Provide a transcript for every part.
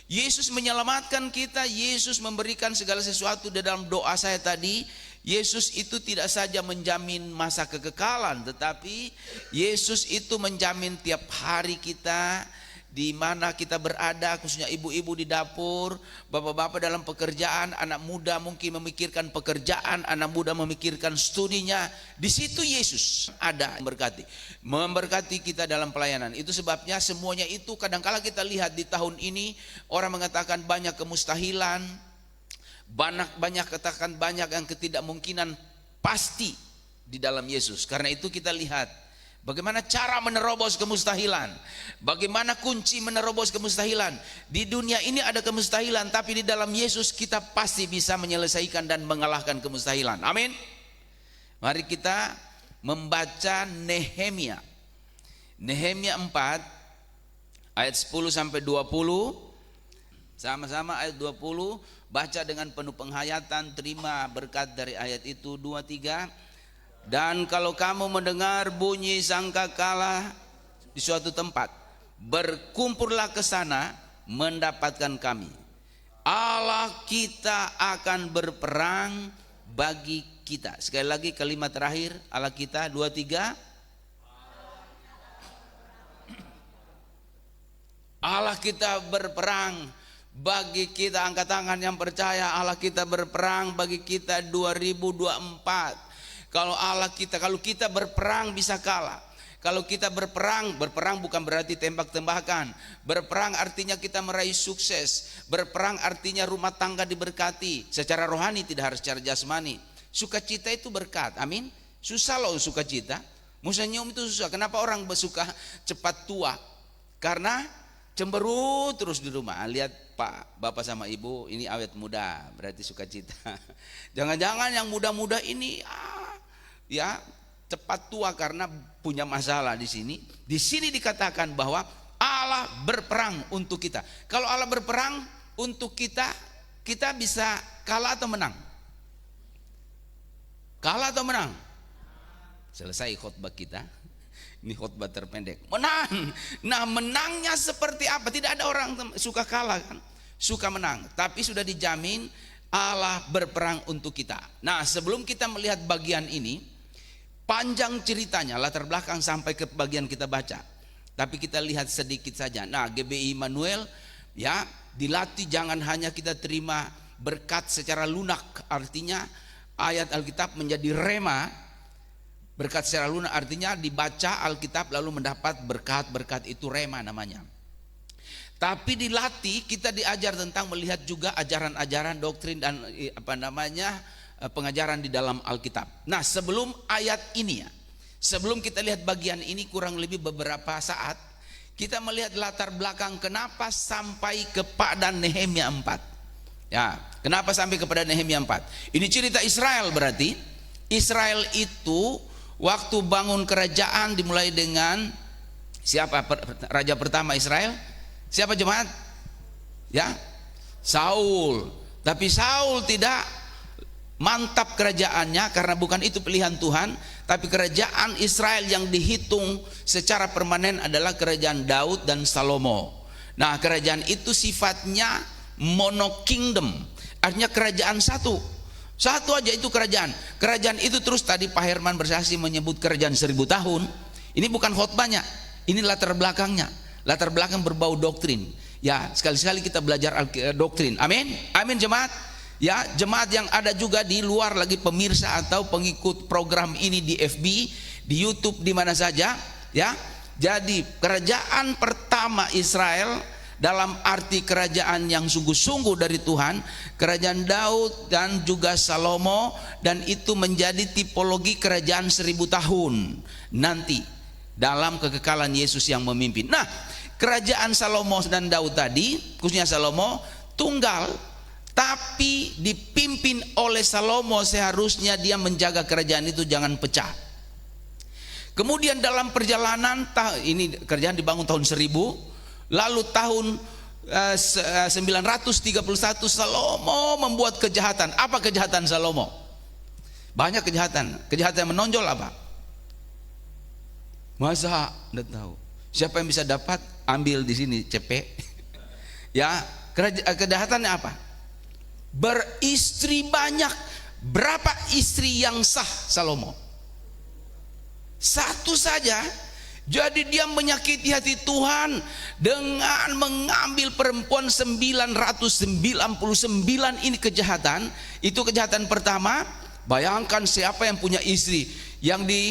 Yesus menyelamatkan kita, Yesus memberikan segala sesuatu. Di dalam doa saya tadi, Yesus itu tidak saja menjamin masa kekekalan, tetapi Yesus itu menjamin tiap hari kita, di mana kita berada, khususnya ibu-ibu di dapur, bapak-bapak dalam pekerjaan, anak muda mungkin memikirkan pekerjaan, anak muda memikirkan studinya. Di situ Yesus ada memberkati kita dalam pelayanan. Itu sebabnya semuanya itu kadangkala kita lihat di tahun ini orang mengatakan banyak kemustahilan, banyak katakan banyak yang ketidakmungkinan pasti di dalam Yesus. Karena itu kita lihat bagaimana cara menerobos kemustahilan, bagaimana kunci menerobos kemustahilan. Di dunia ini ada kemustahilan, tapi di dalam Yesus kita pasti bisa menyelesaikan dan mengalahkan kemustahilan. Amin. Mari kita membaca Nehemia. Nehemia 4 ayat 10 sampai 20. Sama-sama ayat 20, baca dengan penuh penghayatan, terima berkat dari ayat itu. 2, 3. Dan kalau kamu mendengar bunyi sangkakala di suatu tempat, berkumpullah ke sana mendapatkan kami. Allah kita akan berperang bagi kita. Sekali lagi kalimat terakhir, Allah kita. 2, 3. Allah kita berperang bagi kita. Angkat tangan yang percaya, Allah kita berperang bagi kita 2024. Kalau kita berperang bisa kalah. Kalau kita berperang bukan berarti tembak-tembakan. Berperang artinya kita meraih sukses. Berperang artinya rumah tangga diberkati secara rohani, tidak harus secara jasmani. Sukacita itu berkat. Amin. Susah loh sukacita. Musenyum itu susah. Kenapa orang suka cepat tua? Karena cemberut terus di rumah. Lihat Pak, Bapak sama Ibu ini awet muda, berarti sukacita. Jangan-jangan yang muda-muda ini ya cepat tua karena punya masalah di sini. Di sini dikatakan bahwa Allah berperang untuk kita. Kalau Allah berperang untuk kita, kita bisa kalah atau menang? Kalah atau menang? Selesai khotbah kita. Ini khotbah terpendek. Menang. Nah, menangnya seperti apa? Tidak ada orang suka kalah kan? Suka menang. Tapi sudah dijamin Allah berperang untuk kita. Nah, sebelum kita melihat bagian ini, panjang ceritanya, latar belakang sampai ke bagian kita baca. Tapi kita lihat sedikit saja. Nah, GBI Immanuel ya dilatih jangan hanya kita terima berkat secara lunak. Artinya ayat Alkitab menjadi rema. Berkat secara lunak artinya dibaca Alkitab lalu mendapat berkat itu rema namanya. Tapi dilatih kita diajar tentang melihat juga ajaran-ajaran doktrin dan pengajaran di dalam Alkitab. Nah, sebelum ayat ini ya, sebelum kita lihat bagian ini kurang lebih beberapa saat, kita melihat latar belakang kenapa sampai kepada Nehemia 4. Ya, kenapa sampai kepada Nehemia 4? Ini cerita Israel berarti. Israel itu waktu bangun kerajaan dimulai dengan siapa raja pertama Israel? Siapa jemaat? Ya, Saul. Tapi Saul tidak mantap kerajaannya karena bukan itu pilihan Tuhan, tapi kerajaan Israel yang dihitung secara permanen adalah kerajaan Daud dan Salomo. Nah, kerajaan itu sifatnya mono kingdom, artinya kerajaan satu aja itu kerajaan. Kerajaan itu terus tadi Pak Herman bersaksi menyebut kerajaan 1000 tahun. Ini bukan khotbahnya, ini latar belakangnya. Latar belakang berbau doktrin. Ya, sekali-sekali kita belajar doktrin. Amin, amin jemaat. Ya, jemaat yang ada juga di luar lagi pemirsa atau pengikut program ini di FB, di YouTube, di mana saja, ya. Jadi, kerajaan pertama Israel dalam arti kerajaan yang sungguh-sungguh dari Tuhan, kerajaan Daud dan juga Salomo, dan itu menjadi tipologi kerajaan 1000 tahun nanti dalam kekekalan Yesus yang memimpin. Nah, kerajaan Salomo dan Daud tadi, khususnya Salomo, tunggal. Tapi dipimpin oleh Salomo, seharusnya dia menjaga kerajaan itu jangan pecah. Kemudian dalam perjalanan, ini kerajaan dibangun tahun 1000, lalu tahun 931 Salomo membuat kejahatan. Apa kejahatan Salomo? Banyak kejahatan. Kejahatan yang menonjol apa? Masa tidak tahu. Siapa yang bisa dapat? Ambil di sini CP. Ya, kejahatannya apa? Beristri banyak. Berapa istri yang sah Salomo? Satu saja. Jadi dia menyakiti hati Tuhan dengan mengambil perempuan 999. Ini kejahatan. Itu kejahatan pertama. Bayangkan siapa yang punya istri. Yang di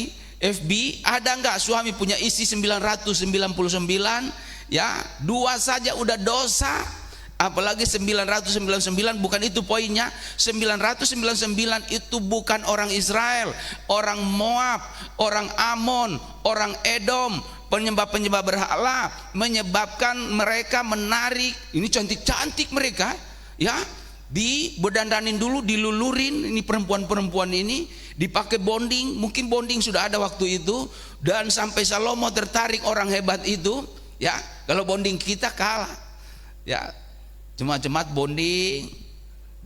FB ada enggak suami punya istri 999? Ya, 2 saja udah dosa. Apalagi 999, bukan itu poinnya. 999 itu bukan orang Israel, orang Moab, orang Amon, orang Edom, penyembah-penyembah berhala, menyebabkan mereka menarik. Ini cantik-cantik mereka, ya. Dibedandanin dulu, dilulurin. Ini perempuan-perempuan ini dipakai bonding, mungkin bonding sudah ada waktu itu, dan sampai Salomo tertarik orang hebat itu, ya. Kalau bonding kita kalah, ya. Cuma-cemat bonding,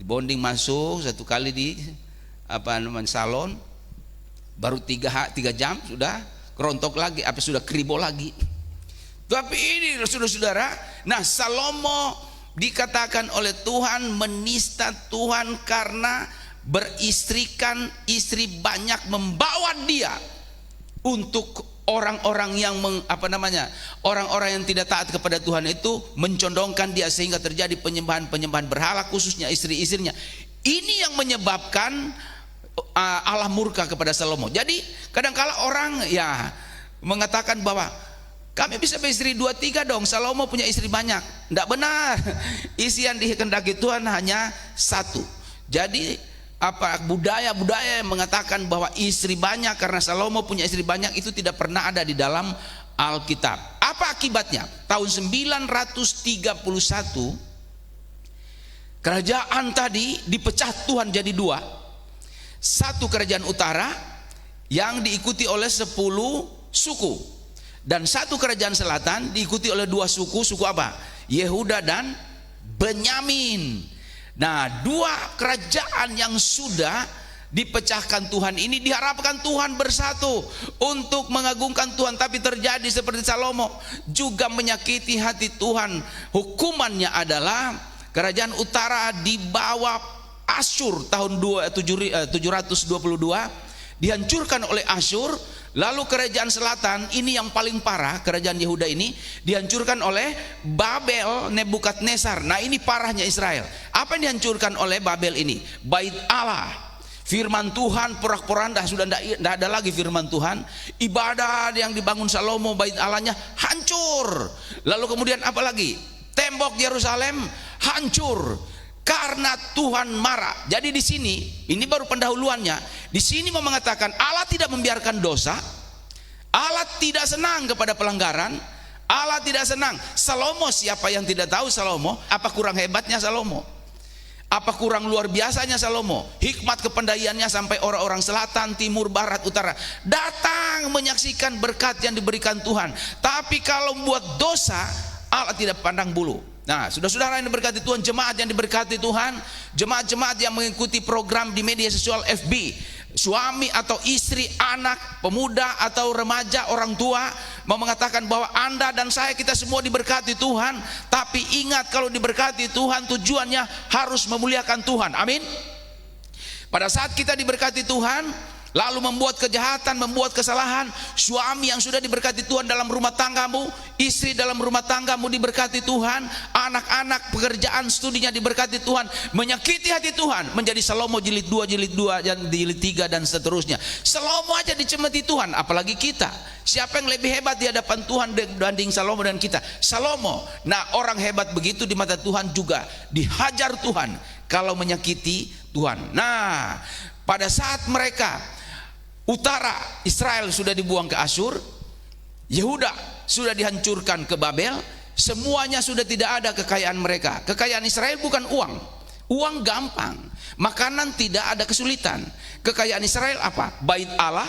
bonding masuk satu kali di salon, baru 3 jam sudah kerontok lagi, sudah kribo lagi. Tapi ini saudara-saudara, nah Salomo dikatakan oleh Tuhan menista Tuhan karena beristrikan istri banyak, membawa dia untuk orang-orang yang orang-orang yang tidak taat kepada Tuhan itu mencondongkan dia sehingga terjadi penyembahan berhala, khususnya istri-istrinya. Ini yang menyebabkan Allah murka kepada Salomo. Jadi kadang-kala orang ya mengatakan bahwa kami bisa beristri 2-3 dong, Salomo punya istri banyak. Tidak benar. Isi yang dikehendaki Tuhan hanya 1. Jadi budaya yang mengatakan bahwa istri banyak karena Salomo punya istri banyak itu tidak pernah ada di dalam Alkitab. Apa akibatnya? Tahun 931 kerajaan tadi dipecah Tuhan jadi 2. Satu kerajaan utara yang diikuti oleh 10 suku, dan satu kerajaan selatan diikuti oleh 2 suku. Suku apa? Yehuda dan Benyamin. Nah, 2 kerajaan yang sudah dipecahkan Tuhan ini diharapkan Tuhan bersatu untuk mengagungkan Tuhan, tapi terjadi seperti Salomo, juga menyakiti hati Tuhan. Hukumannya adalah kerajaan utara di bawah Asyur tahun 722 dihancurkan oleh Asyur. Lalu kerajaan selatan ini yang paling parah, kerajaan Yehuda ini dihancurkan oleh Babel Nebukadnezar. Nah, ini parahnya Israel. Apa yang dihancurkan oleh Babel ini? Bait Allah, firman Tuhan porak-poranda, sudah tidak ada lagi firman Tuhan. Ibadah yang dibangun Salomo, bait Allahnya hancur. Lalu kemudian apa lagi? Tembok Yerusalem hancur karena Tuhan marah. Jadi di sini, ini baru pendahuluannya. Di sini mau mengatakan Allah tidak membiarkan dosa, Allah tidak senang kepada pelanggaran, Allah tidak senang. Salomo, siapa yang tidak tahu Salomo? Apa kurang hebatnya Salomo? Apa kurang luar biasanya Salomo? Hikmat kepandaiannya sampai orang-orang selatan, timur, barat, utara datang menyaksikan berkat yang diberikan Tuhan. Tapi kalau membuat dosa, Allah tidak pandang bulu. Nah, saudara-saudara yang diberkati Tuhan, jemaat yang diberkati Tuhan, jemaat-jemaat yang mengikuti program di media sosial FB, suami atau istri, anak, pemuda atau remaja, orang tua mau mengatakan bahwa Anda dan saya, kita semua diberkati Tuhan. Tapi ingat, kalau diberkati Tuhan tujuannya harus memuliakan Tuhan. Amin. Pada saat kita diberkati Tuhan lalu membuat kejahatan, membuat kesalahan, suami yang sudah diberkati Tuhan dalam rumah tanggamu, istri dalam rumah tanggamu diberkati Tuhan, anak-anak pekerjaan studinya diberkati Tuhan, menyakiti hati Tuhan, menjadi Salomo jilid 2, dan jilid 3 dan seterusnya. Salomo aja dicemeti Tuhan, apalagi kita. Siapa yang lebih hebat di hadapan Tuhan dibanding Salomo dan kita? Salomo. Nah, orang hebat begitu di mata Tuhan juga dihajar Tuhan kalau menyakiti Tuhan. Nah, pada saat mereka utara Israel sudah dibuang ke Asyur, Yehuda sudah dihancurkan ke Babel, semuanya sudah tidak ada kekayaan mereka. Kekayaan Israel bukan uang, uang gampang, makanan tidak ada kesulitan. Kekayaan Israel apa? Bait Allah,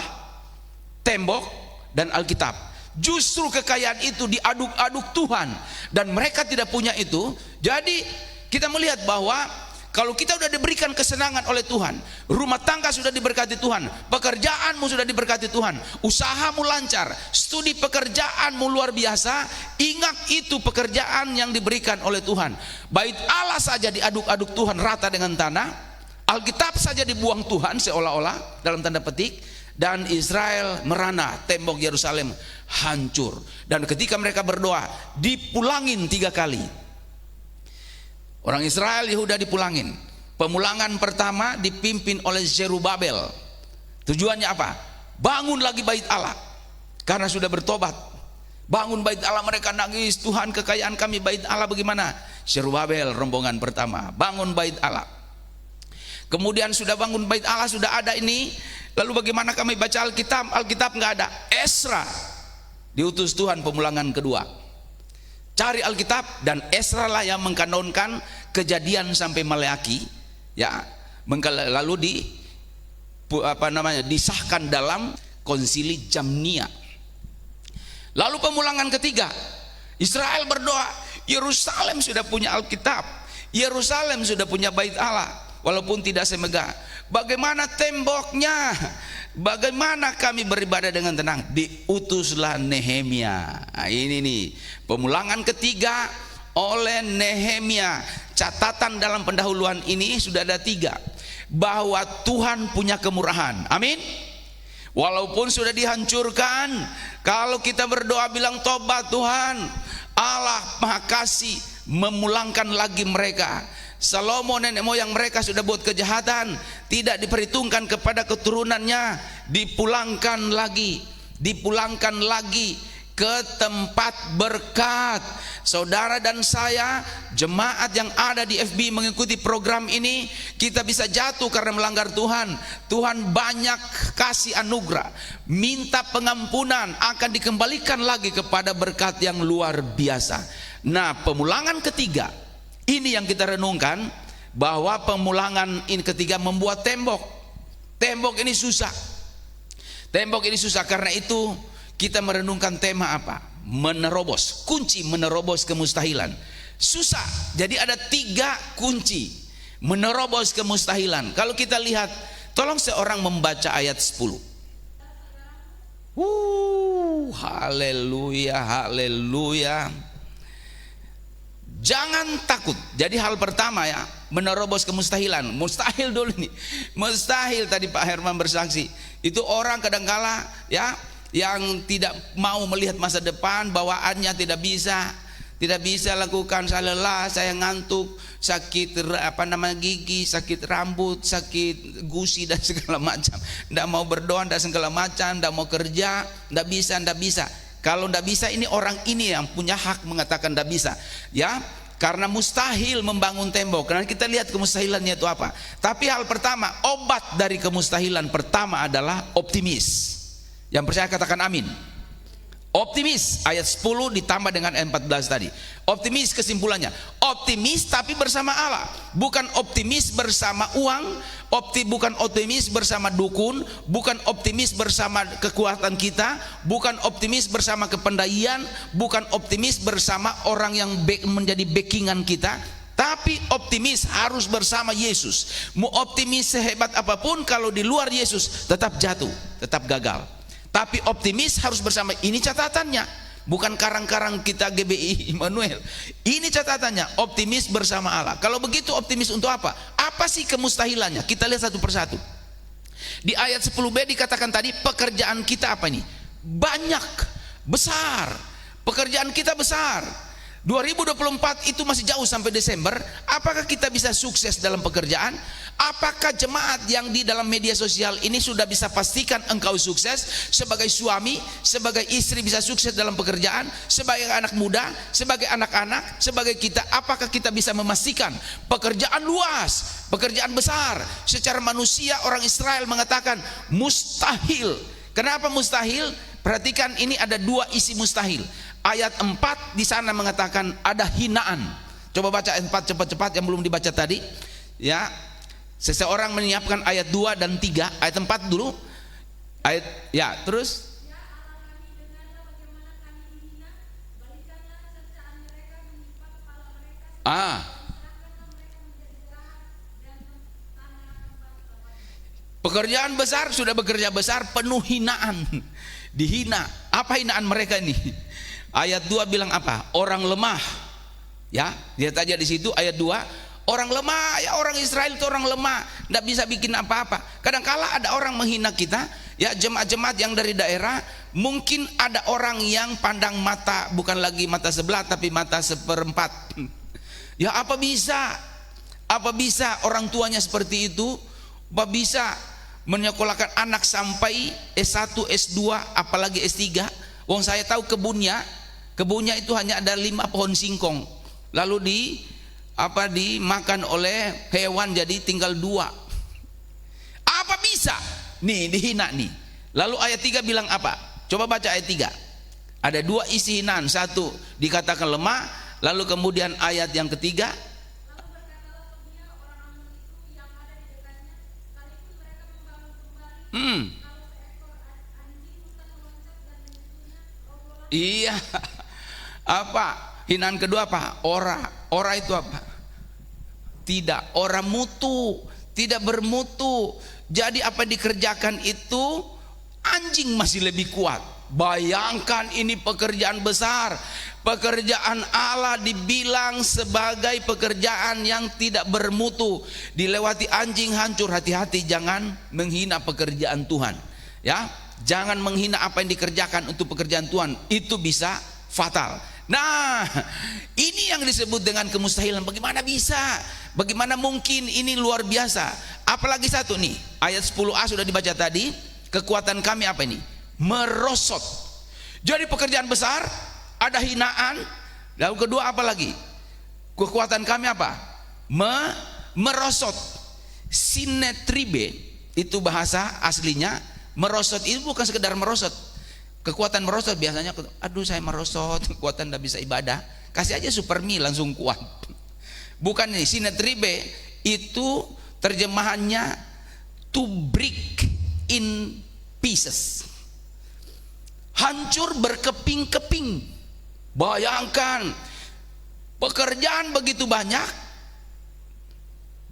tembok, dan Alkitab. Justru kekayaan itu diaduk-aduk Tuhan, dan mereka tidak punya itu. Jadi kita melihat bahwa Kalau kita sudah diberikan kesenangan oleh Tuhan, rumah tangga sudah diberkati Tuhan, pekerjaanmu sudah diberkati Tuhan, usahamu lancar, studi pekerjaanmu luar biasa, ingat itu pekerjaan yang diberikan oleh Tuhan. Bait Allah saja diaduk-aduk Tuhan rata dengan tanah, Alkitab saja dibuang Tuhan seolah-olah dalam tanda petik, dan Israel merana, tembok Yerusalem hancur. Dan ketika mereka berdoa, dipulangin 3 kali. Orang Israel, Yehuda dipulangin. Pemulangan pertama dipimpin oleh Zerubabel. Tujuannya apa? Bangun lagi bait Allah. Karena sudah bertobat. Bangun bait Allah, mereka nangis, Tuhan kekayaan kami bait Allah bagaimana? Zerubabel rombongan pertama, bangun bait Allah. Kemudian sudah bangun bait Allah, sudah ada ini. Lalu bagaimana kami baca Alkitab? Alkitab nggak ada. Esra diutus Tuhan pemulangan kedua. Cari Alkitab, dan Esra lah yang mengkanonkan Kejadian sampai Maleaki, ya, lalu disahkan dalam konsili Jamnia. Lalu pemulangan ketiga, Israel berdoa, Yerusalem sudah punya Alkitab, Yerusalem sudah punya bait Allah, walaupun tidak semegah. Bagaimana temboknya? Bagaimana kami beribadah dengan tenang? Diutuslah Nehemia. Nah, ini nih pemulangan ketiga oleh Nehemia. Catatan dalam pendahuluan ini sudah ada 3, bahwa Tuhan punya kemurahan. Amin. Walaupun sudah dihancurkan, kalau kita berdoa bilang tobat, Tuhan Allah Maha Kasih memulangkan lagi mereka. Salomo nenek moyang mereka sudah buat kejahatan, tidak diperhitungkan kepada keturunannya, dipulangkan lagi ke tempat berkat. Saudara dan saya, jemaat yang ada di FB mengikuti program ini, kita bisa jatuh karena melanggar Tuhan. Tuhan banyak kasih anugerah, minta pengampunan, akan dikembalikan lagi kepada berkat yang luar biasa. Nah, pemulangan ketiga ini yang kita renungkan, bahwa pemulangan ini ketiga membuat tembok. Tembok ini susah. Tembok ini susah, karena itu kita merenungkan tema apa? Menerobos, kunci menerobos kemustahilan. Susah. Jadi ada 3 kunci menerobos kemustahilan. Kalau kita lihat, tolong seorang membaca ayat 10. Haleluya, haleluya. Jangan takut. Jadi hal pertama ya, menerobos kemustahilan. Mustahil dulu nih. Mustahil, tadi Pak Herman bersaksi. Itu orang kadangkala ya, yang tidak mau melihat masa depan, bawaannya tidak bisa lakukan. Saya lelah, saya ngantuk, sakit gigi, sakit rambut, sakit gusi dan segala macam. Tidak mau berdoa dan segala macam, tidak mau kerja, tidak bisa. Kalau tidak bisa, ini orang ini yang punya hak mengatakan tidak bisa, ya, karena mustahil membangun tembok. Karena kita lihat kemustahilannya itu apa. Tapi hal pertama, obat dari kemustahilan pertama adalah optimis. Yang percaya katakan amin. Optimis, ayat 10 ditambah dengan ayat 14 tadi. Optimis, kesimpulannya optimis tapi bersama Allah, bukan optimis bersama uang, bukan optimis bersama dukun, bukan optimis bersama kekuatan kita, bukan optimis bersama kepandaian, bukan optimis bersama orang yang menjadi backingan kita. Tapi optimis harus bersama Yesus. Mau optimis sehebat apapun, kalau di luar Yesus tetap jatuh, tetap gagal. Tapi optimis harus bersama. Ini catatannya, bukan karang-karang kita GBI Immanuel. Ini catatannya, optimis bersama Allah. Kalau begitu optimis untuk apa? Apa sih kemustahilannya? Kita lihat satu persatu. Di ayat 10b dikatakan tadi, pekerjaan kita apa nih? Banyak, besar. Pekerjaan kita besar. 2024 itu masih jauh sampai Desember. Apakah kita bisa sukses dalam pekerjaan? Apakah jemaat yang di dalam media sosial ini sudah bisa pastikan engkau sukses sebagai suami, sebagai istri, bisa sukses dalam pekerjaan, sebagai anak muda, sebagai anak-anak, sebagai kita? Apakah kita bisa memastikan pekerjaan luas, pekerjaan besar? Secara manusia orang Israel mengatakan mustahil. Kenapa mustahil? Perhatikan, ini ada 2 isi mustahil. Ayat 4 di sana mengatakan ada hinaan. Coba baca ayat 4 cepat-cepat yang belum dibaca tadi. Ya, seseorang menyiapkan ayat 2 dan 3. Ayat 4 dulu. Ayat, ya, terus. Pekerjaan besar, sudah bekerja besar, penuh hinaan. Dihina. Apa hinaan mereka ini? Ayat 2 bilang apa? Orang lemah. Ya, lihat aja di situ ayat 2. Orang lemah, ya orang Israel itu orang lemah, tidak bisa bikin apa-apa. Kadang-kala ada orang menghina kita, ya jemaat-jemaat yang dari daerah, mungkin ada orang yang pandang mata, bukan lagi mata sebelah tapi mata seperempat. Ya apa bisa orang tuanya seperti itu? Apa bisa menyekolahkan anak sampai S1, S2, apalagi S3? Wong saya tahu kebunnya itu hanya ada 5 pohon singkong, lalu dimakan oleh hewan jadi tinggal 2. Apa bisa? Nih dihina nih. Lalu ayat 3 bilang apa? Coba baca ayat 3. Ada 2 isi hinaan. 1 dikatakan lemah, lalu kemudian ayat yang ketiga, iya. Apa? Hinaan kedua apa? Ora itu apa? Tidak, ora mutu, tidak bermutu. Jadi apa dikerjakan itu anjing masih lebih kuat. Bayangkan ini pekerjaan besar. Pekerjaan Allah dibilang sebagai pekerjaan yang tidak bermutu. Dilewati anjing hancur. Hati-hati jangan menghina pekerjaan Tuhan. Ya, jangan menghina apa yang dikerjakan untuk pekerjaan Tuhan. Itu bisa fatal. Nah, ini yang disebut dengan kemustahilan. Bagaimana bisa? Bagaimana mungkin? Ini luar biasa. Apalagi satu nih, ayat 10a sudah dibaca tadi. Kekuatan kami apa ini? Merosot. Jadi pekerjaan besar, ada hinaan. Lalu kedua apa lagi? Kekuatan kami apa? Merosot. Sinetribe itu bahasa aslinya. Merosot itu bukan sekedar merosot. Kekuatan merosot biasanya, aduh saya merosot, kekuatan tidak bisa ibadah. Kasih aja Supermi langsung kuat. Bukan ini, sinetribe itu terjemahannya to break in pieces. Hancur berkeping-keping. Bayangkan, pekerjaan begitu banyak,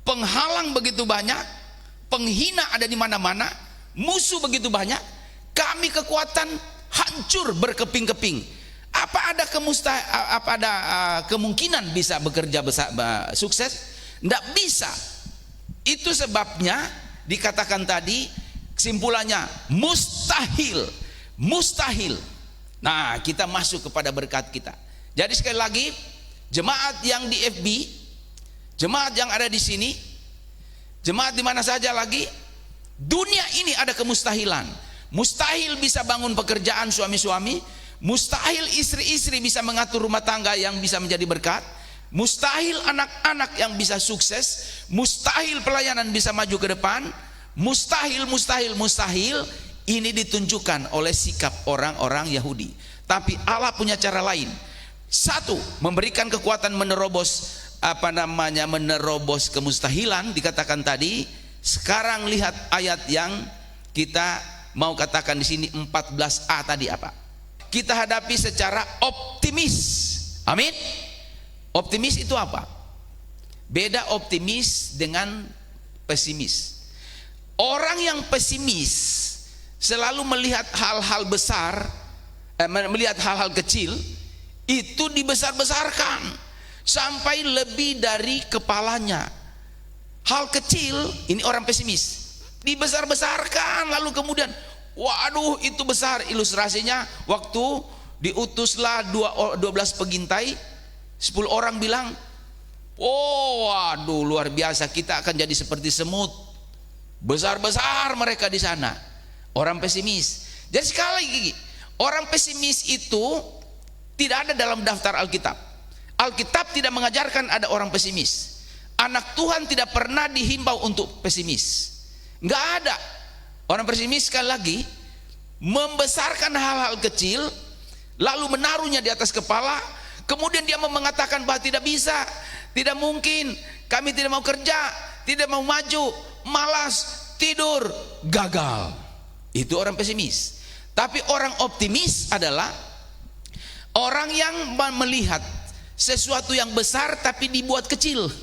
penghalang begitu banyak, penghina ada di mana-mana, musuh begitu banyak, kami kekuatan hancur berkeping-keping. Apa ada kemungkinan bisa bekerja besar, sukses? Tidak bisa. Itu sebabnya dikatakan tadi kesimpulannya mustahil. Mustahil. Nah, kita masuk kepada berkat kita. Jadi sekali lagi, jemaat yang di FB, jemaat yang ada di sini, jemaat di mana saja lagi, dunia ini ada kemustahilan. Mustahil bisa bangun pekerjaan suami-suami, mustahil istri-istri bisa mengatur rumah tangga yang bisa menjadi berkat, mustahil anak-anak yang bisa sukses, mustahil pelayanan bisa maju ke depan, mustahil. Ini ditunjukkan oleh sikap orang-orang Yahudi. Tapi Allah punya cara lain. 1, memberikan kekuatan menerobos menerobos kemustahilan dikatakan tadi. Sekarang lihat ayat yang kita mau katakan di sini 14a tadi apa? Kita hadapi secara optimis. Amin. Optimis itu apa? Beda optimis dengan pesimis. Orang yang pesimis selalu melihat hal-hal besar, melihat hal-hal kecil itu dibesar-besarkan sampai lebih dari kepalanya. Hal kecil, ini orang pesimis, dibesar-besarkan, lalu kemudian waduh itu besar. Ilustrasinya waktu diutuslah 12 pengintai, 10 orang bilang, oh waduh luar biasa, kita akan jadi seperti semut. Besar-besar mereka di sana. Orang pesimis. Jadi sekali lagi, orang pesimis itu tidak ada dalam daftar Alkitab. Alkitab tidak mengajarkan ada orang pesimis. Anak Tuhan tidak pernah dihimbau untuk pesimis. Nggak ada. Orang pesimis sekali lagi membesarkan hal-hal kecil, lalu menaruhnya di atas kepala, kemudian dia mengatakan bahwa tidak bisa, tidak mungkin, kami tidak mau kerja, tidak mau maju, malas, tidur, gagal. Itu orang pesimis. Tapi orang optimis adalah orang yang melihat sesuatu yang besar tapi dibuat kecil.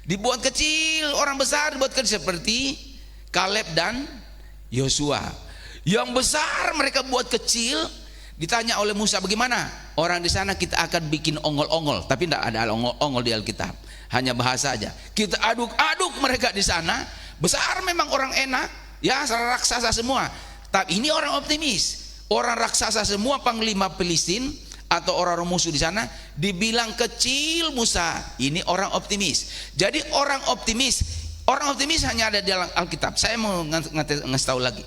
Dibuat kecil, orang besar dibuat kecil. Seperti Kaleb dan Yosua. Yang besar mereka buat kecil. Ditanya oleh Musa, bagaimana? Orang di sana kita akan bikin ongol-ongol, tapi tidak ada ongol-ongol di Alkitab, hanya bahasa aja. Kita aduk-aduk mereka di sana. Besar memang orang enak, ya raksasa semua. Tapi ini orang optimis. Orang raksasa semua, panglima Filistin atau orang musuh di sana, dibilang kecil Musa. Ini orang optimis. Jadi orang optimis hanya ada di dalam Alkitab. Saya mau ngasih tahu lagi.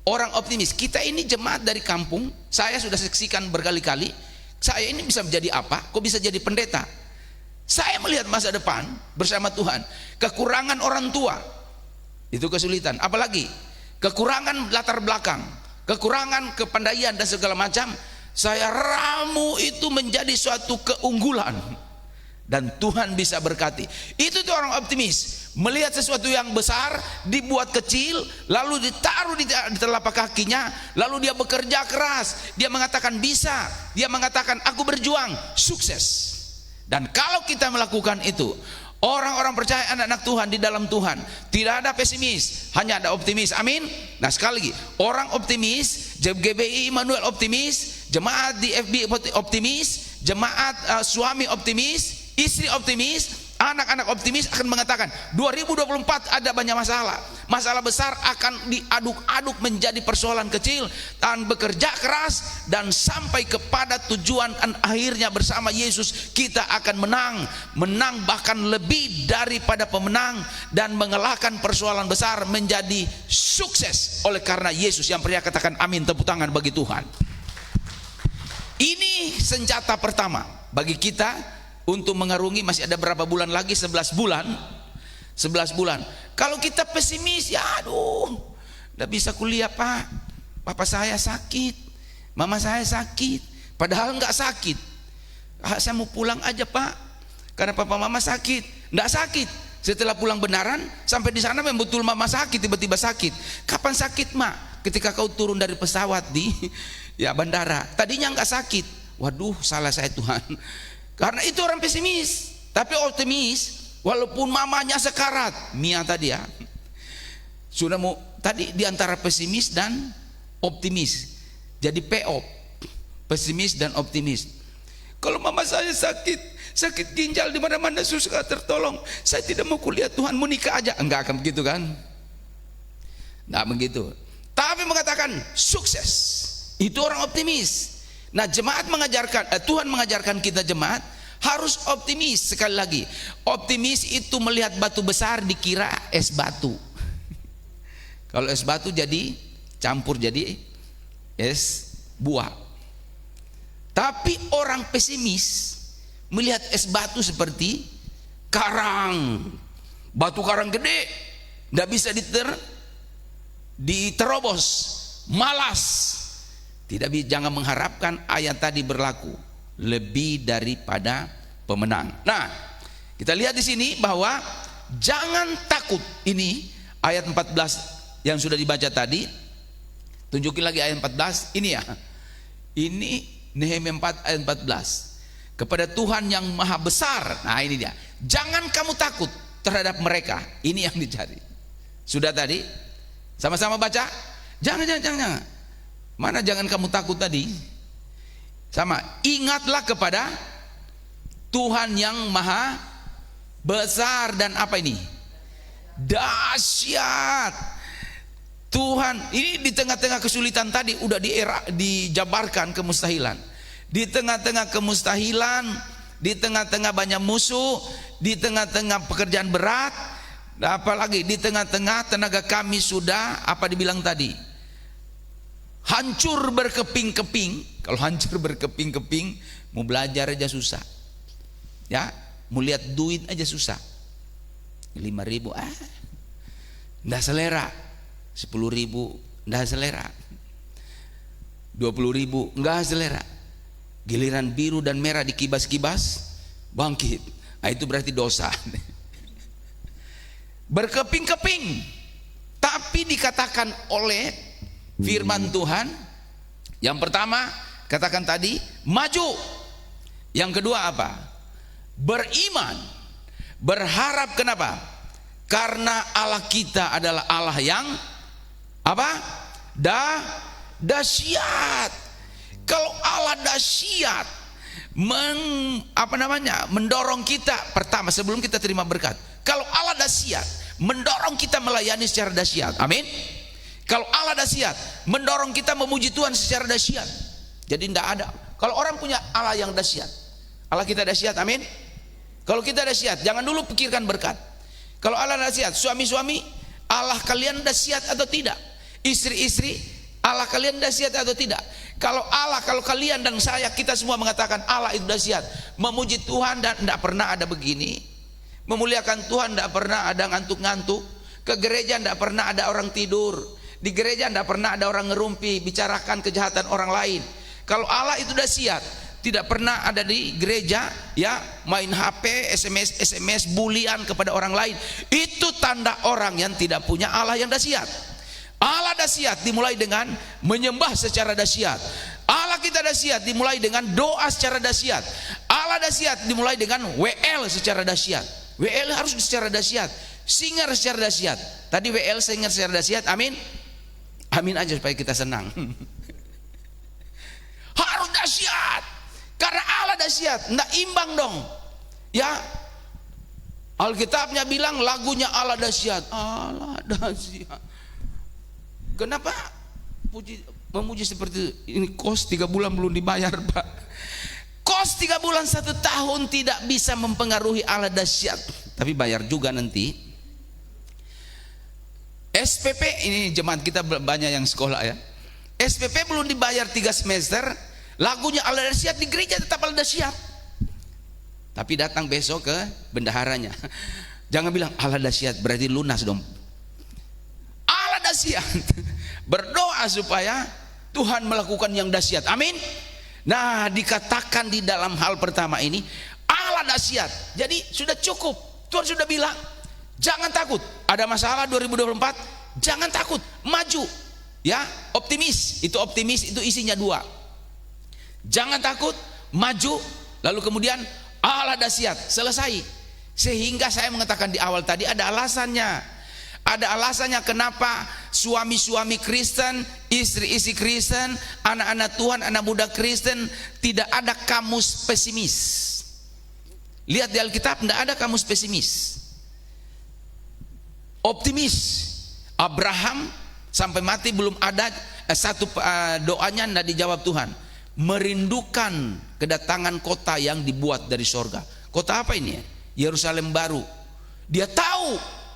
Orang optimis, kita ini jemaat dari kampung. Saya sudah saksikan berkali-kali. Saya ini bisa menjadi apa? Kok bisa jadi pendeta? Saya melihat masa depan bersama Tuhan. Kekurangan orang tua, itu kesulitan. Apalagi kekurangan latar belakang, kekurangan kepandaian dan segala macam. Saya ramu itu menjadi suatu keunggulan. Dan Tuhan bisa berkati. Itu tuh orang optimis. Melihat sesuatu yang besar dibuat kecil, lalu ditaruh di telapak kakinya, lalu dia bekerja keras. Dia mengatakan bisa, dia mengatakan aku berjuang, sukses. Dan kalau kita melakukan itu, orang-orang percaya, anak-anak Tuhan di dalam Tuhan, tidak ada pesimis, hanya ada optimis. Amin. Nah sekali lagi, orang optimis, GBI Immanuel optimis, jemaat di FB optimis, jemaat suami optimis, istri optimis, anak-anak optimis akan mengatakan 2024 ada banyak masalah. Masalah besar akan diaduk-aduk menjadi persoalan kecil, dan bekerja keras dan sampai kepada tujuan akhirnya bersama Yesus kita akan menang bahkan lebih daripada pemenang, dan mengalahkan persoalan besar menjadi sukses oleh karena Yesus. Yang percaya katakan amin, tepuk tangan bagi Tuhan. Ini senjata pertama bagi kita untuk mengarungi. Masih ada berapa bulan lagi? 11 bulan. 11 bulan. Kalau kita pesimis, ya aduh, tidak bisa kuliah Pak, papa saya sakit, mama saya sakit, padahal nggak sakit. Saya mau pulang aja Pak, karena papa mama sakit. Nggak sakit. Setelah pulang benaran, sampai di sana memang betul mama sakit, tiba-tiba sakit. Kapan sakit Mak? Ketika kau turun dari pesawat di bandara. Tadinya nggak sakit. Waduh, salah saya Tuhan. Karena itu orang pesimis. Tapi optimis, walaupun mamanya sekarat, Mia tadi ya, sudah mau tadi diantara pesimis dan optimis. Jadi PO, pesimis dan optimis. Kalau mama saya sakit ginjal di mana-mana susah tertolong, saya tidak mau kuliah Tuhan, mau nikah aja. Enggak akan begitu kan? Enggak begitu. Tapi mengatakan sukses. Itu orang optimis. Nah, jemaat mengajarkan, Tuhan mengajarkan kita jemaat harus optimis. Sekali lagi, optimis itu melihat batu besar dikira es batu. Kalau es batu jadi campur jadi es buah. Tapi orang pesimis melihat es batu seperti karang, batu karang gede, tidak bisa diterobos, malas. Tidak, jangan mengharapkan ayat tadi berlaku lebih daripada pemenang. Nah, kita lihat di sini bahwa jangan takut. Ini ayat 14 yang sudah dibaca tadi. Tunjukin lagi ayat 14. Ini ya. Ini Nehemia 4 ayat 14. Kepada Tuhan yang maha besar. Nah, ini dia. Jangan kamu takut terhadap mereka. Ini yang dicari. Sudah tadi? Sama-sama baca? Jangan. Mana jangan kamu takut tadi? Sama, ingatlah kepada Tuhan yang maha besar dan apa ini? Dahsyat. Tuhan, ini di tengah-tengah kesulitan tadi udah dijabarkan kemustahilan. Di tengah-tengah kemustahilan, di tengah-tengah banyak musuh, di tengah-tengah pekerjaan berat, apalagi di tengah-tengah tenaga kami sudah apa dibilang tadi? Hancur berkeping-keping. Kalau hancur berkeping-keping, mau belajar aja susah. Ya, mau lihat duit aja susah. 5.000 nggak selera. 10.000 nggak selera. 20.000 nggak selera. Giliran biru dan merah dikibas-kibas, bangkit. Nah, itu berarti dosa. Berkeping-keping. Tapi dikatakan oleh firman Tuhan, yang pertama katakan tadi maju, yang kedua apa? Beriman, berharap. Kenapa? Karena Allah kita adalah Allah yang apa? Dahsyat. Kalau Allah dahsyat mendorong kita, pertama sebelum kita terima berkat. Kalau Allah dahsyat mendorong kita melayani secara dahsyat. Amin. Kalau Allah dahsyat mendorong kita memuji Tuhan secara dahsyat. Jadi tidak ada. Kalau orang punya Allah yang dahsyat, Allah kita dahsyat. Amin. Kalau kita dahsyat, jangan dulu pikirkan berkat. Kalau Allah dahsyat, suami-suami, Allah kalian dahsyat atau tidak? Istri-istri, Allah kalian dahsyat atau tidak? Kalau kalian dan saya, kita semua mengatakan Allah itu dahsyat, memuji Tuhan dan tidak pernah ada begini, memuliakan Tuhan tidak pernah ada ngantuk-ngantuk, ke gereja tidak pernah ada orang tidur, di gereja tidak pernah ada orang ngerumpi bicarakan kejahatan orang lain. Kalau Allah itu dahsyat, tidak pernah ada di gereja ya main HP, SMS bulian kepada orang lain. Itu tanda orang yang tidak punya Allah yang dahsyat. Allah dahsyat dimulai dengan menyembah secara dahsyat. Allah kita dahsyat dimulai dengan doa secara dahsyat. Allah dahsyat dimulai dengan WL secara dahsyat. WL harus secara dahsyat. Singer secara dahsyat. Tadi WL singer secara dahsyat. Amin. Amin aja supaya kita senang. Harus dahsyat. Karena Allah dahsyat, enggak imbang dong. Ya. Alkitabnya bilang lagunya Allah dahsyat. Allah dahsyat. Kenapa memuji seperti ini? Kos 3 bulan belum dibayar, Pak. Kos 3 bulan 1 tahun tidak bisa mempengaruhi Allah dahsyat. Tapi bayar juga nanti. SPP, ini jemaat kita banyak yang sekolah ya. SPP belum dibayar 3 semester, lagunya Allah dahsyat, di gereja tetap Allah dahsyat. Tapi datang besok ke bendaharanya. Jangan bilang Allah dahsyat berarti lunas dong. Allah dahsyat. Berdoa supaya Tuhan melakukan yang dahsyat. Amin. Nah, dikatakan di dalam hal pertama ini Allah dahsyat. Jadi sudah cukup. Tuhan sudah bilang, jangan takut. Ada masalah 2024, jangan takut, maju. Ya, optimis. Itu optimis itu isinya 2. Jangan takut, maju, lalu kemudian Allah dahsyat, selesai. Sehingga saya mengatakan di awal tadi ada alasannya. Ada alasannya kenapa suami-suami Kristen, istri-istri Kristen, anak-anak Tuhan, anak muda Kristen tidak ada kamus pesimis. Lihat di Alkitab, tidak ada kamus pesimis. Optimis. Abraham sampai mati belum ada satu doanya tidak dijawab Tuhan. Merindukan kedatangan kota yang dibuat dari sorga. Kota apa ini? Yerusalem baru. Dia tahu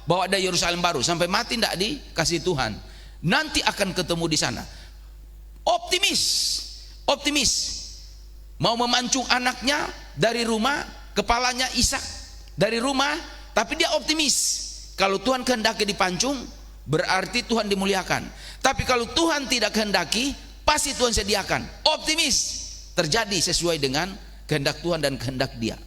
bahwa ada Yerusalem baru, sampai mati tidak dikasih Tuhan. Nanti akan ketemu di sana. Optimis, optimis. Mau memancung anaknya dari rumah, kepalanya Ishak dari rumah, tapi dia optimis. Kalau Tuhan kehendaki dipancung, berarti Tuhan dimuliakan. Tapi kalau Tuhan tidak kehendaki, pasti Tuhan sediakan. Optimis, terjadi sesuai dengan kehendak Tuhan dan kehendak Dia,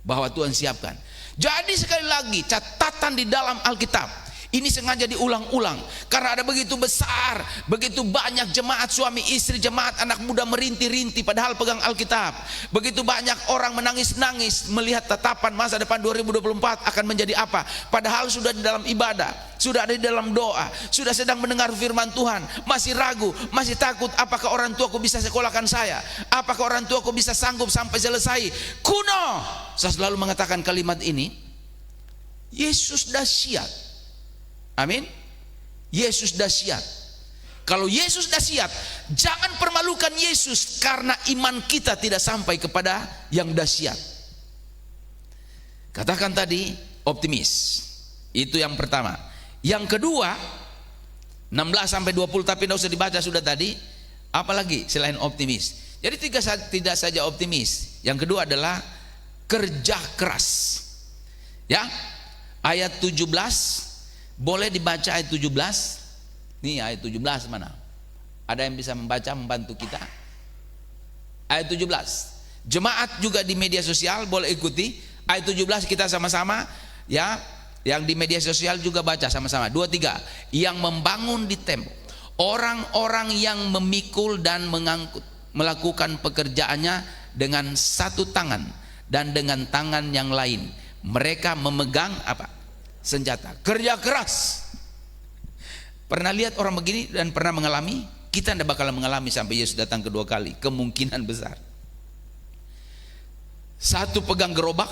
bahwa Tuhan siapkan. Jadi sekali lagi catatan di dalam Alkitab ini sengaja diulang-ulang karena ada begitu besar, begitu banyak jemaat suami istri, jemaat anak muda merintih-rintih padahal pegang Alkitab. Begitu banyak orang menangis-nangis melihat tatapan masa depan 2024 akan menjadi apa, padahal sudah di dalam ibadah, sudah ada di dalam doa, sudah sedang mendengar firman Tuhan, masih ragu, masih takut, apakah orang tuaku bisa sekolahkan saya, apakah orang tuaku bisa sanggup sampai selesai. Kuno, saya selalu mengatakan kalimat ini, Yesus dahsyat. Amin. Yesus dahsyat. Kalau Yesus dahsyat, jangan permalukan Yesus karena iman kita tidak sampai kepada yang dahsyat. Katakan tadi optimis. Itu yang pertama. Yang kedua 16 sampai 20 tapi tidak usah dibaca sudah tadi. Apalagi selain optimis. Jadi tidak saja optimis. Yang kedua adalah kerja keras. Ya. Ayat 17, boleh dibaca ayat 17. Nih ayat 17 mana? Ada yang bisa membaca, membantu kita? Ayat 17. Jemaat juga di media sosial boleh ikuti. Ayat 17 kita sama-sama ya. Yang di media sosial juga baca sama-sama. 2, 3. Yang membangun di tembok, orang-orang yang memikul dan mengangkut, melakukan pekerjaannya dengan satu tangan dan dengan tangan yang lain. Mereka memegang apa? senjata. Kerja keras. Pernah lihat orang begini dan pernah mengalami? Kita tidak bakal mengalami sampai Yesus datang kedua kali, kemungkinan besar. Satu pegang gerobak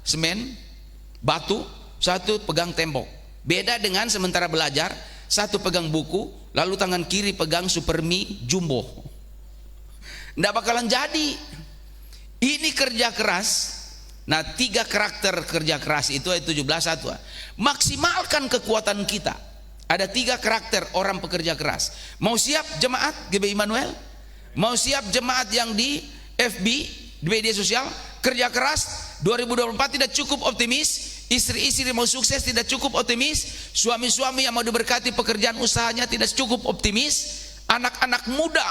semen, batu, satu pegang tembok. Beda dengan sementara belajar, satu pegang buku, lalu tangan kiri pegang Supermi Jumbo. Tidak bakalan jadi. Ini kerja keras. Nah, 3 karakter kerja keras itu ayat 17 satu. Maksimalkan kekuatan kita. Ada 3 karakter orang pekerja keras. Mau siap jemaat GBI Immanuel? Mau siap jemaat yang di FB, di media sosial? Kerja keras 2024 tidak cukup optimis. Istri-istri mau sukses tidak cukup optimis. Suami-suami yang mau diberkati pekerjaan usahanya tidak cukup optimis. Anak-anak muda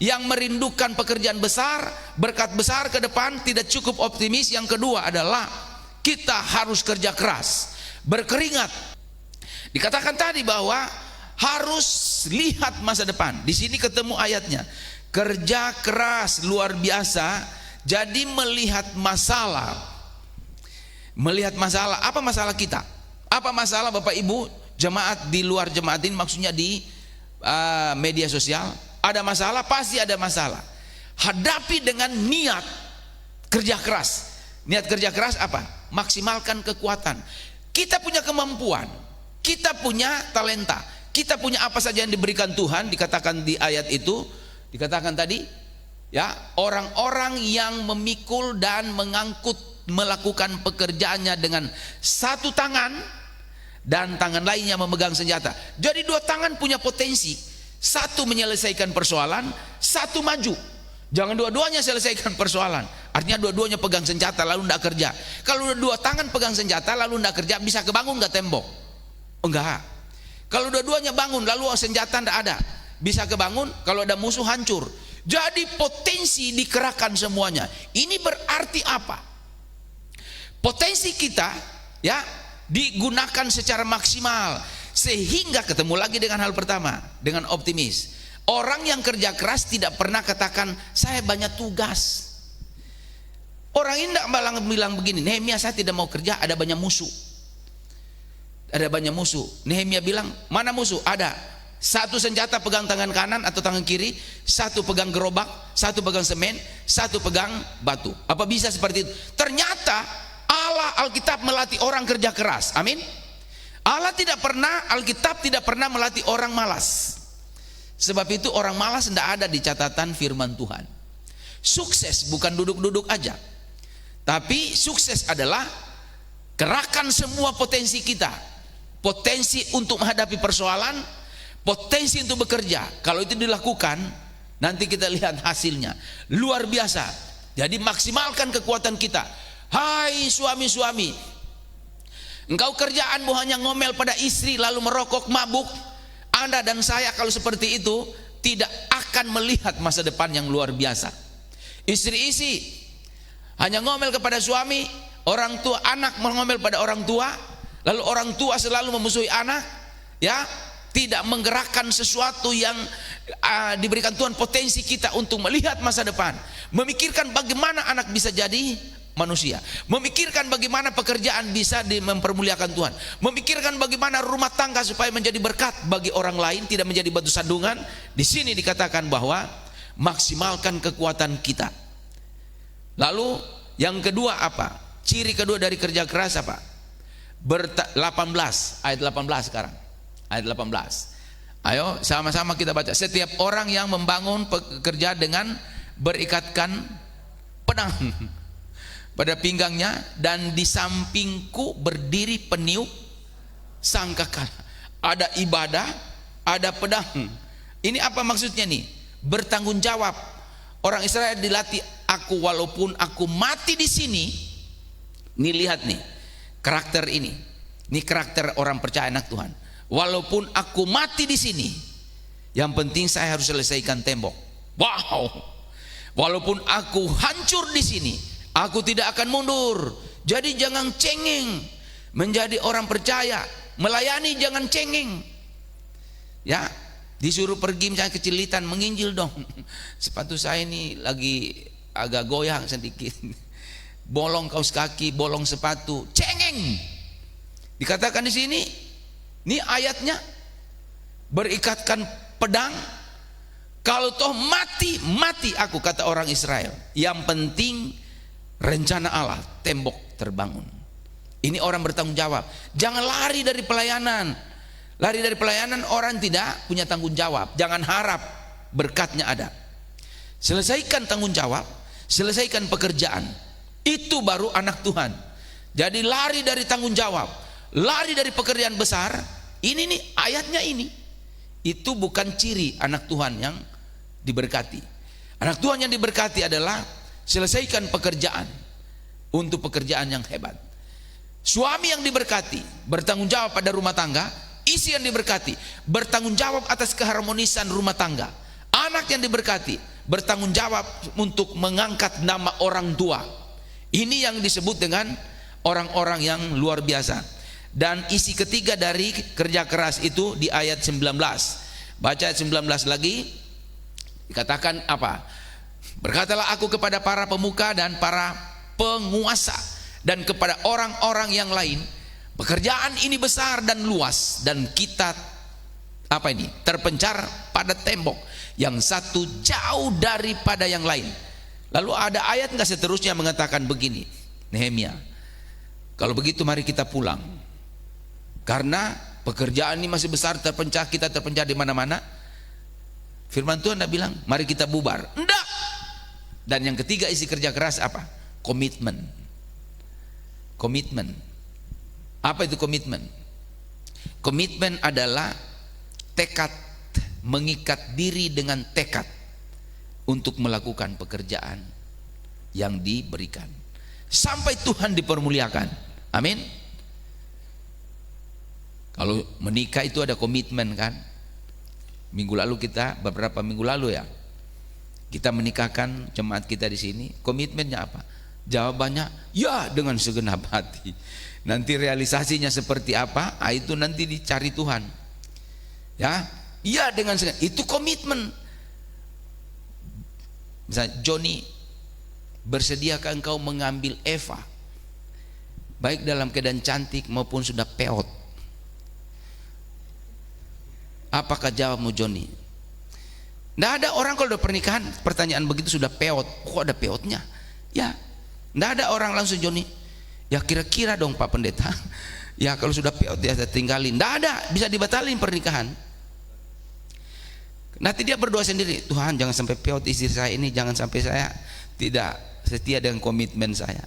yang merindukan pekerjaan besar, berkat besar ke depan tidak cukup optimis. Yang kedua adalah kita harus kerja keras, berkeringat. Dikatakan tadi bahwa harus lihat masa depan. Di sini ketemu ayatnya. Kerja keras luar biasa. Jadi melihat masalah. Melihat masalah. Apa masalah kita? Apa masalah Bapak Ibu jemaat di luar jemaat ini, maksudnya di media sosial? Ada masalah, pasti ada masalah. Hadapi dengan niat kerja keras. Niat kerja keras apa? Maksimalkan kekuatan. Kita punya kemampuan, kita punya talenta, kita punya apa saja yang diberikan Tuhan. Dikatakan di ayat itu, dikatakan tadi, ya, orang-orang yang memikul dan mengangkut, melakukan pekerjaannya dengan satu tangan dan tangan lainnya memegang senjata. Jadi 2 tangan punya potensi. Satu menyelesaikan persoalan, satu maju. Jangan dua-duanya selesaikan persoalan. Artinya dua-duanya pegang senjata lalu tidak kerja. Kalau 2 tangan pegang senjata lalu tidak kerja, bisa kebangun nggak tembok? Enggak. Kalau dua-duanya bangun lalu senjata tidak ada, bisa kebangun? Kalau ada musuh hancur. Jadi potensi dikerahkan semuanya. Ini berarti apa? Potensi kita ya digunakan secara maksimal, sehingga ketemu lagi dengan hal pertama, dengan optimis. Orang yang kerja keras tidak pernah katakan saya banyak tugas. Orang ini tidak bilang begini, Nehemia saya tidak mau kerja, ada banyak musuh. Ada banyak musuh. Nehemia bilang, mana musuh? Ada. Satu senjata pegang tangan kanan atau tangan kiri, satu pegang gerobak, satu pegang semen, satu pegang batu. Apa bisa seperti itu? Ternyata Allah Alkitab melatih orang kerja keras. Amin. Allah tidak pernah, Alkitab tidak pernah melatih orang malas. Sebab itu orang malas tidak ada di catatan firman Tuhan. Sukses bukan duduk-duduk aja, tapi sukses adalah kerahkan semua potensi kita. Potensi untuk menghadapi persoalan, potensi untuk bekerja. Kalau itu dilakukan, nanti kita lihat hasilnya luar biasa. Jadi maksimalkan kekuatan kita. Hai suami-suami, engkau kerjaanmu hanya ngomel pada istri lalu merokok mabuk. Anda dan saya kalau seperti itu tidak akan melihat masa depan yang luar biasa. Istri-istri hanya ngomel kepada suami, orang tua, anak mengomel pada orang tua, lalu orang tua selalu memusuhi anak, ya, tidak menggerakkan sesuatu yang diberikan Tuhan, potensi kita untuk melihat masa depan, memikirkan bagaimana anak bisa jadi manusia, memikirkan bagaimana pekerjaan bisa mempermuliakan Tuhan, memikirkan bagaimana rumah tangga supaya menjadi berkat bagi orang lain, tidak menjadi batu sandungan. Di sini dikatakan bahwa maksimalkan kekuatan kita. Lalu yang kedua apa? Ciri kedua dari kerja keras apa? 18 ayat 18 sekarang. Ayat 18. Ayo sama-sama kita baca. Setiap orang yang membangun pekerja dengan berikatkan pedang pada pinggangnya, dan di sampingku berdiri peniup sangkakala. Ada ibadah, ada pedang. Ini apa maksudnya nih? Bertanggung jawab. Orang Israel dilatih, aku walaupun aku mati di sini. Nih lihat nih karakter ini. Ini karakter orang percaya anak Tuhan. Walaupun aku mati di sini, yang penting saya harus selesaikan tembok. Wow. Walaupun aku hancur di sini, aku tidak akan mundur. Jadi jangan cengeng. Menjadi orang percaya, melayani jangan cengeng. Ya, disuruh pergi misalnya kecilitan, menginjil dong. Sepatu saya ini lagi agak goyang sedikit. Bolong kaos kaki, bolong sepatu, cengeng. Dikatakan di sini, ini ayatnya, berikatkan pedang, kalau toh mati, mati aku, kata orang Israel. Yang penting rencana Allah, tembok terbangun. Ini orang bertanggung jawab. Jangan lari dari pelayanan. Lari dari pelayanan, orang tidak punya tanggung jawab. Jangan harap berkatnya ada. Selesaikan tanggung jawab, selesaikan pekerjaan. Itu baru anak Tuhan. Jadi lari dari tanggung jawab, lari dari pekerjaan besar, ini nih ayatnya ini. Itu bukan ciri anak Tuhan yang diberkati. Anak Tuhan yang diberkati adalah selesaikan pekerjaan untuk pekerjaan yang hebat. Suami yang diberkati bertanggung jawab pada rumah tangga. Istri yang diberkati bertanggung jawab atas keharmonisan rumah tangga. Anak yang diberkati bertanggung jawab untuk mengangkat nama orang tua. Ini yang disebut dengan orang-orang yang luar biasa. Dan isi ketiga dari kerja keras itu di ayat 19. Baca ayat 19 lagi. Dikatakan apa? Berkatalah aku kepada para pemuka dan para penguasa dan kepada orang-orang yang lain, pekerjaan ini besar dan luas, dan kita apa ini? Terpencar pada tembok, yang satu jauh daripada yang lain. Lalu ada ayat enggak seterusnya mengatakan begini, Nehemia, kalau begitu mari kita pulang, karena pekerjaan ini masih besar, terpencar, kita terpencar di mana-mana. Firman Tuhan tidak bilang mari kita bubar, enggak. Dan yang ketiga isi kerja keras apa? Komitmen. Komitmen. Apa itu komitmen? Komitmen adalah tekad, mengikat diri dengan tekad untuk melakukan pekerjaan yang diberikan sampai Tuhan dipermuliakan. Amin. Kalau menikah itu ada komitmen kan? Minggu lalu beberapa minggu lalu ya, kita menikahkan jemaat kita di sini. Komitmennya apa? Jawabannya ya, dengan segenap hati. Nanti realisasinya seperti apa? Itu nanti dicari Tuhan. Ya, iya dengan segenap. Itu komitmen. Misalnya Joni, bersediakah engkau mengambil Eva, baik dalam keadaan cantik maupun sudah peot? Apakah jawabmu Joni? Nggak ada orang kalau udah pernikahan pertanyaan begitu sudah peot. Kok ada peotnya? Ya, nggak ada orang langsung Joni. Ya kira-kira dong Pak Pendeta. Ya kalau sudah peot dia tinggalin. Nggak ada, bisa dibatalin pernikahan. Nanti dia berdoa sendiri, Tuhan jangan sampai peot istri saya ini, jangan sampai saya tidak setia dengan komitmen saya.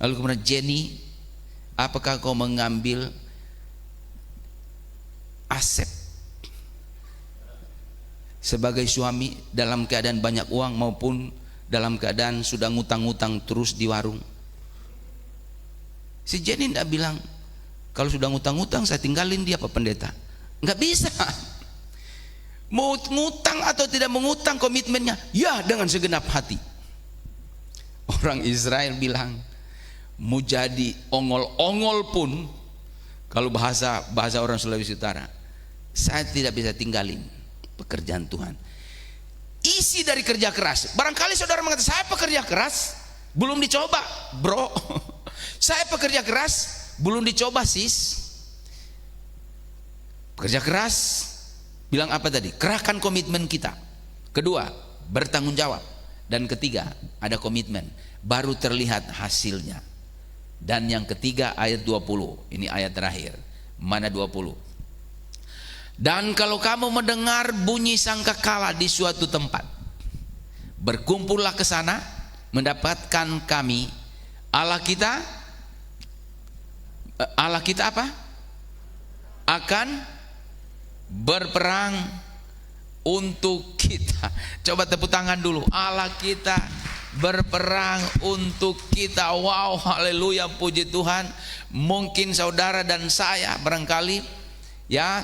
Lalu kemudian Jenny, apakah kau mengambil Asep sebagai suami dalam keadaan banyak uang maupun dalam keadaan sudah ngutang-ngutang terus di warung? Si Jenny tidak bilang kalau sudah ngutang-ngutang saya tinggalin dia Pak Pendeta. Nggak bisa. Mau ngutang atau tidak mengutang, komitmennya ya dengan segenap hati. Orang Israel bilang mau jadi ongol-ongol pun, kalau bahasa orang Sulawesi Utara, saya tidak bisa tinggalin pekerjaan Tuhan. Isi dari kerja keras. Barangkali saudara mengatakan saya pekerja keras belum dicoba, bro. Saya pekerja keras belum dicoba, sis. Pekerja keras, bilang apa tadi? Kerahkan komitmen kita. Kedua, bertanggung jawab. Dan ketiga, ada komitmen, baru terlihat hasilnya. Dan yang ketiga ayat 20. Ini ayat terakhir. Mana 20? Dan kalau kamu mendengar bunyi sangkakala di suatu tempat, berkumpullah ke sana, mendapatkan kami Allah kita apa? Akan berperang untuk kita. Coba tepuk tangan dulu. Allah kita berperang untuk kita. Wow, haleluya, puji Tuhan. Mungkin saudara dan saya barangkali ya,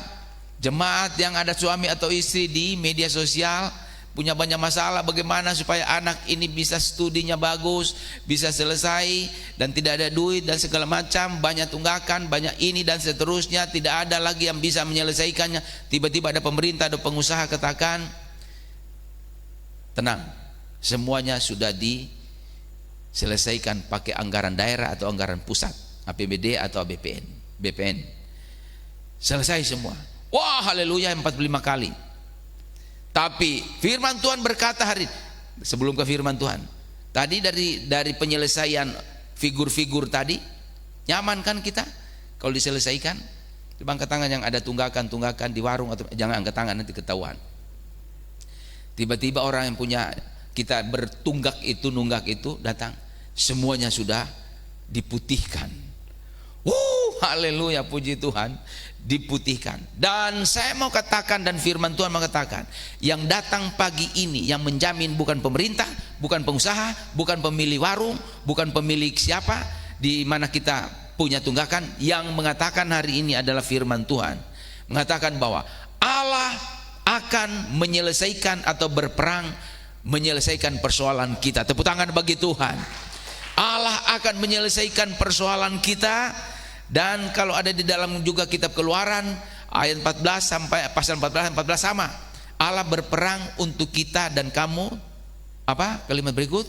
jemaat yang ada suami atau istri di media sosial punya banyak masalah, bagaimana supaya anak ini bisa studinya bagus, bisa selesai, dan tidak ada duit dan segala macam, banyak tunggakan, banyak ini dan seterusnya, tidak ada lagi yang bisa menyelesaikannya. Tiba-tiba ada pemerintah, ada pengusaha katakan, tenang, semuanya sudah diselesaikan pakai anggaran daerah atau anggaran pusat. APBD atau BPN. Selesai semua. Wah, haleluya, 45 kali. Tapi firman Tuhan berkata hari sebelum ke firman Tuhan, tadi dari penyelesaian figur-figur tadi, nyaman kan kita kalau diselesaikan? Coba angkat tangan yang ada tunggakan di warung, atau jangan angkat tangan, nanti ketahuan. Tiba-tiba orang yang punya kita nunggak itu datang, semuanya sudah diputihkan. Haleluya, puji Tuhan, diputihkan. Dan saya mau katakan, dan firman Tuhan mengatakan, yang datang pagi ini yang menjamin bukan pemerintah, bukan pengusaha, bukan pemilik warung, bukan pemilik siapa di mana kita punya tunggakan. Yang mengatakan hari ini adalah firman Tuhan, mengatakan bahwa Allah akan menyelesaikan atau berperang menyelesaikan persoalan kita. Tepuk tangan bagi Tuhan. Allah akan menyelesaikan persoalan kita. Dan kalau ada di dalam juga kitab Keluaran ayat 14 sampai pasal 14 sama. Allah berperang untuk kita, dan kamu apa? Kalimat berikut,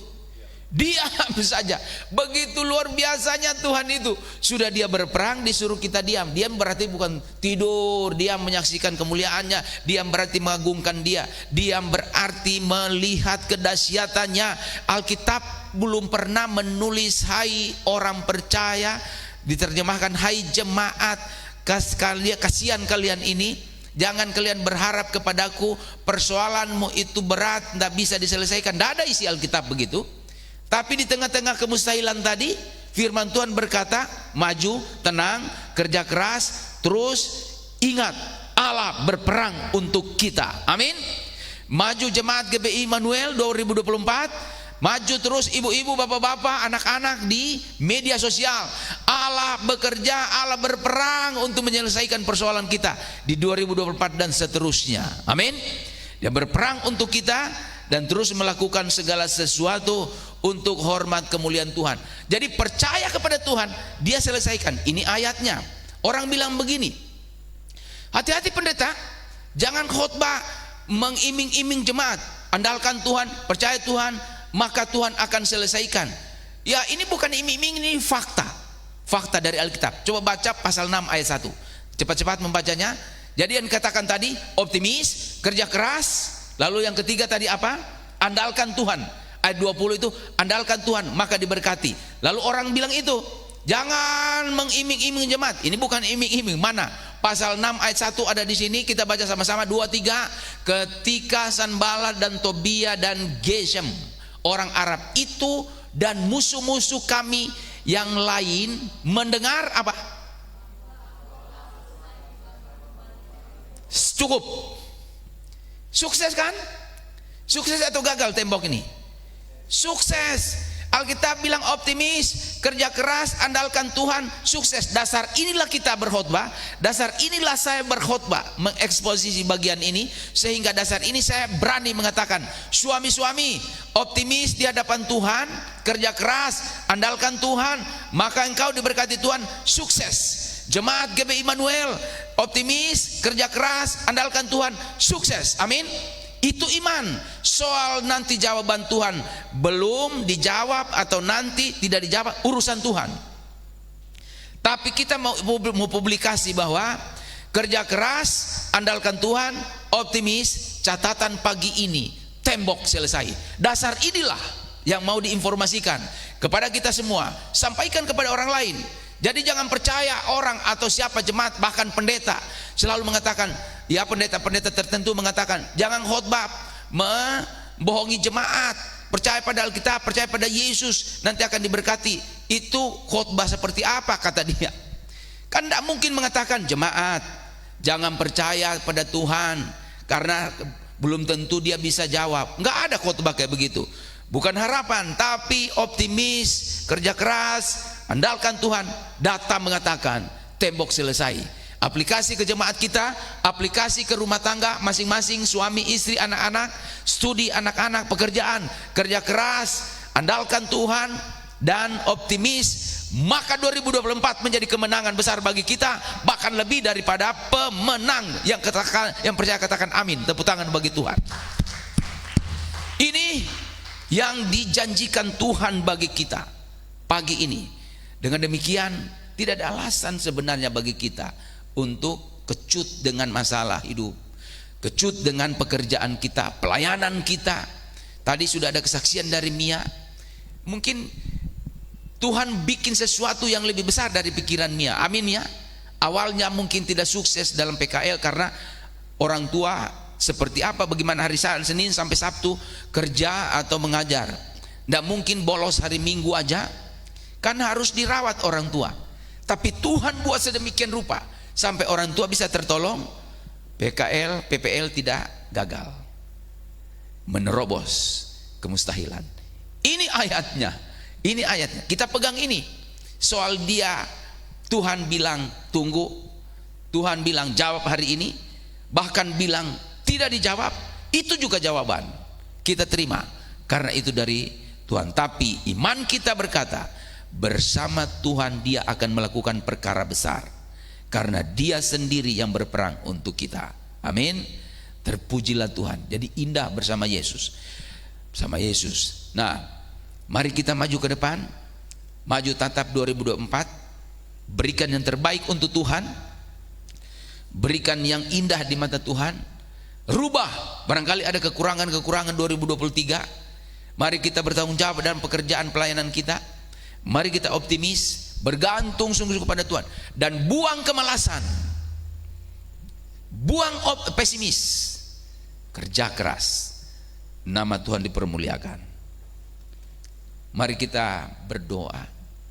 diam saja. Begitu luar biasanya Tuhan itu. Sudah dia berperang, disuruh kita diam. Diam berarti bukan tidur, diam menyaksikan kemuliaannya. Diam berarti mengagungkan dia. Diam berarti melihat kedahsyatannya. Alkitab belum pernah menulis hai orang percaya, diterjemahkan hai jemaat, kasihan kalian ini, jangan kalian berharap kepadaku, persoalanmu itu berat, tidak bisa diselesaikan. Tidak ada isi Alkitab begitu. Tapi di tengah-tengah kemustahilan tadi, firman Tuhan berkata, maju, tenang, kerja keras, terus ingat Allah berperang untuk kita. Amin. Maju jemaat GBI Immanuel 2024. Maju terus ibu-ibu, bapak-bapak, anak-anak di media sosial. Allah bekerja, Allah berperang untuk menyelesaikan persoalan kita di 2024 dan seterusnya. Amin. Dia berperang untuk kita dan terus melakukan segala sesuatu untuk hormat kemuliaan Tuhan. Jadi percaya kepada Tuhan, dia selesaikan. Ini ayatnya. Orang bilang begini, hati-hati pendeta, jangan khotbah mengiming-iming jemaat. Andalkan Tuhan, percaya Tuhan, maka Tuhan akan selesaikan. Ya, ini bukan iming-iming, ini fakta. Fakta dari Alkitab. Coba baca pasal 6 ayat 1. Cepat-cepat membacanya. Jadi yang dikatakan tadi, optimis, kerja keras. Lalu yang ketiga tadi apa? Andalkan Tuhan. Ayat 20 itu, andalkan Tuhan maka diberkati. Lalu orang bilang itu, jangan mengiming-iming jemaat. Ini bukan iming-iming. Mana? Pasal 6 ayat 1 ada di sini. Kita baca sama-sama 2, 3. Ketika Sanballat dan Tobia dan Gesem, orang Arab itu, dan musuh-musuh kami yang lain mendengar apa? Cukup. Sukses kan? Sukses atau gagal tembok ini? Sukses. Alkitab bilang optimis, kerja keras, andalkan Tuhan, sukses. Dasar inilah kita berkhotbah, dasar inilah saya berkhotbah, mengeksposisi bagian ini, sehingga dasar ini saya berani mengatakan, suami-suami optimis di hadapan Tuhan, kerja keras, andalkan Tuhan, maka engkau diberkati Tuhan, sukses. Jemaat GBI Immanuel optimis, kerja keras, andalkan Tuhan, sukses. Amin. Itu iman. Soal nanti jawaban Tuhan belum dijawab atau nanti tidak dijawab, urusan Tuhan. Tapi kita mau publikasi bahwa kerja keras, andalkan Tuhan, optimis, catatan pagi ini, tembok selesai. Dasar inilah yang mau diinformasikan kepada kita semua, sampaikan kepada orang lain. Jadi jangan percaya orang atau siapa jemaat, bahkan pendeta selalu mengatakan, ya pendeta-pendeta tertentu mengatakan, jangan khotbah membohongi jemaat, percaya pada Alkitab, percaya pada Yesus, nanti akan diberkati. Itu khotbah seperti apa kata dia? Kan tidak mungkin mengatakan, jemaat jangan percaya pada Tuhan karena belum tentu dia bisa jawab. Enggak ada khotbah kayak begitu. Bukan harapan, tapi optimis, kerja keras, andalkan Tuhan. Data mengatakan tembok selesai. Aplikasi ke jemaat kita, aplikasi ke rumah tangga masing-masing, suami, istri, anak-anak, studi anak-anak, pekerjaan, kerja keras, andalkan Tuhan dan optimis, maka 2024 menjadi kemenangan besar bagi kita, bahkan lebih daripada pemenang. Yang percaya katakan amin. Tepuk tangan bagi Tuhan. Ini yang dijanjikan Tuhan bagi kita pagi ini. Dengan demikian Tidak ada alasan sebenarnya bagi kita untuk kecut dengan masalah hidup, kecut dengan pekerjaan kita, pelayanan kita. Tadi sudah ada kesaksian dari Mia. Mungkin Tuhan bikin sesuatu yang lebih besar dari pikiran Mia. Amin ya. Awalnya mungkin tidak sukses dalam PKL karena orang tua seperti apa, bagaimana hari Senin sampai Sabtu kerja atau mengajar. Tidak mungkin bolos hari Minggu aja, kan harus dirawat orang tua. Tapi Tuhan buat sedemikian rupa sampai orang tua bisa tertolong. PKL, PPL tidak gagal, menerobos kemustahilan. Ini ayatnya, ini ayatnya. Kita pegang ini. Soal dia, Tuhan bilang tunggu, Tuhan bilang jawab hari ini, bahkan bilang tidak dijawab, itu juga jawaban. Kita terima karena itu dari Tuhan. Tapi iman kita berkata, bersama Tuhan dia akan melakukan perkara besar, karena dia sendiri yang berperang untuk kita. Amin. Terpujilah Tuhan. Jadi indah bersama Yesus. Bersama Yesus. Nah, mari kita maju ke depan. Maju tatap 2024. Berikan yang terbaik untuk Tuhan. Berikan yang indah di mata Tuhan. Rubah, barangkali ada kekurangan-kekurangan 2023. Mari kita bertanggung jawab dalam pekerjaan pelayanan kita. Mari kita optimis, bergantung sungguh-sungguh kepada Tuhan, dan buang kemalasan, buang pesimis, kerja keras, nama Tuhan dipermuliakan. Mari kita berdoa.